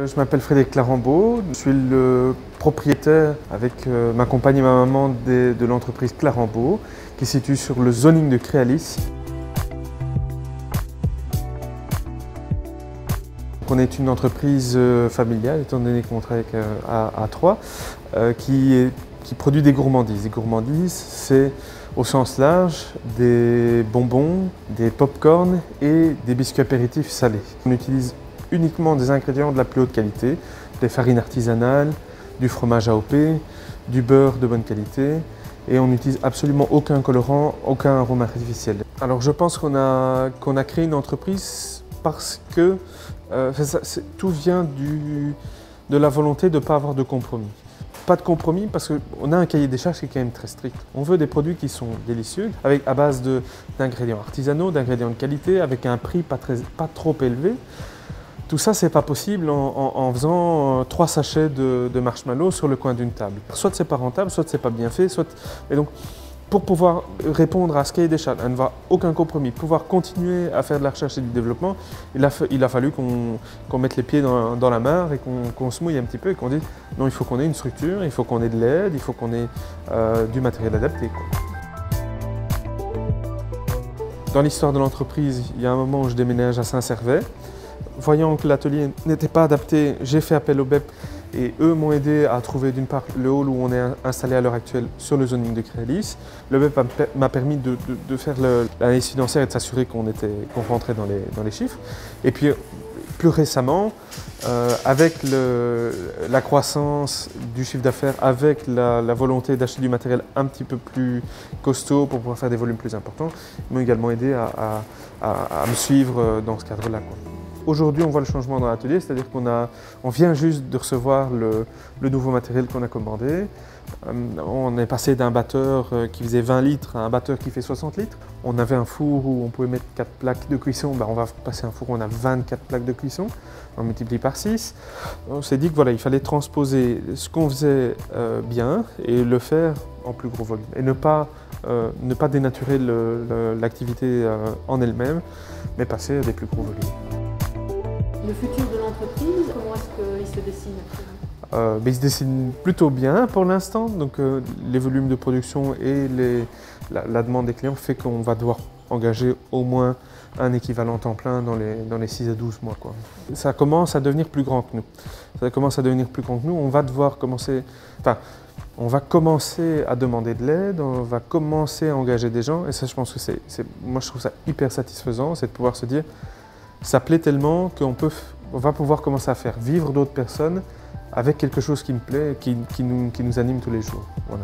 Je m'appelle Frédéric Clarambeau, je suis le propriétaire avec ma compagne et ma maman de l'entreprise Clarambeau qui se situe sur le zoning de Créalis. On est une entreprise familiale, étant donné qu'on travaille à trois, qui produit des gourmandises. Des gourmandises, c'est au sens large des bonbons, des pop-corn et des biscuits apéritifs salés. On utilise uniquement des ingrédients de la plus haute qualité, des farines artisanales, du fromage AOP, du beurre de bonne qualité et on n'utilise absolument aucun colorant, aucun arôme artificiel. Alors je pense qu'on a créé une entreprise parce que tout vient de la volonté de ne pas avoir de compromis. Pas de compromis parce qu'on a un cahier des charges qui est quand même très strict. On veut des produits qui sont délicieux, à base d'ingrédients artisanaux, d'ingrédients de qualité, avec un prix pas trop élevé. Tout ça, c'est pas possible en faisant 3 sachets de marshmallows sur le coin d'une table. Soit c'est pas rentable, soit c'est pas bien fait, Et donc, pour pouvoir répondre à ce cahier des charges, à ne voir aucun compromis, pouvoir continuer à faire de la recherche et du développement, il a fallu qu'on mette les pieds dans la mare et qu'on se mouille un petit peu et qu'on dise non, il faut qu'on ait une structure, il faut qu'on ait de l'aide, il faut qu'on ait du matériel adapté, quoi. Dans l'histoire de l'entreprise, il y a un moment où je déménage à Saint-Servais. Voyant que l'atelier n'était pas adapté, j'ai fait appel au BEP et eux m'ont aidé à trouver d'une part le hall où on est installé à l'heure actuelle sur le zoning de Créalis. Le BEP m'a permis de faire l'analyse financière et de s'assurer qu'on rentrait dans les chiffres. Et puis plus récemment, avec la croissance du chiffre d'affaires, avec la volonté d'acheter du matériel un petit peu plus costaud pour pouvoir faire des volumes plus importants, ils m'ont également aidé à me suivre dans ce cadre-là, quoi. Aujourd'hui, on voit le changement dans l'atelier, c'est-à-dire qu'on vient juste de recevoir le nouveau matériel qu'on a commandé. On est passé d'un batteur qui faisait 20 litres à un batteur qui fait 60 litres. On avait un four où on pouvait mettre 4 plaques de cuisson, on va passer un four où on a 24 plaques de cuisson, on multiplie par 6. On s'est dit que voilà, il fallait transposer ce qu'on faisait bien et le faire en plus gros volume. Et ne pas dénaturer l'activité en elle-même, mais passer à des plus gros volumes. Le futur de l'entreprise, comment est-ce qu'il se dessine actuellement? Il se dessine plutôt bien pour l'instant. Donc les volumes de production et la demande des clients fait qu'on va devoir engager au moins un équivalent temps plein dans les 6 à 12 mois, quoi. Ça commence à devenir plus grand que nous. On va devoir commencer... on va commencer à demander de l'aide, on va commencer à engager des gens. Et ça, je pense que moi, je trouve ça hyper satisfaisant, c'est de pouvoir se dire ça plaît tellement qu'on va pouvoir commencer à faire vivre d'autres personnes avec quelque chose qui me plaît, qui nous anime tous les jours. Voilà.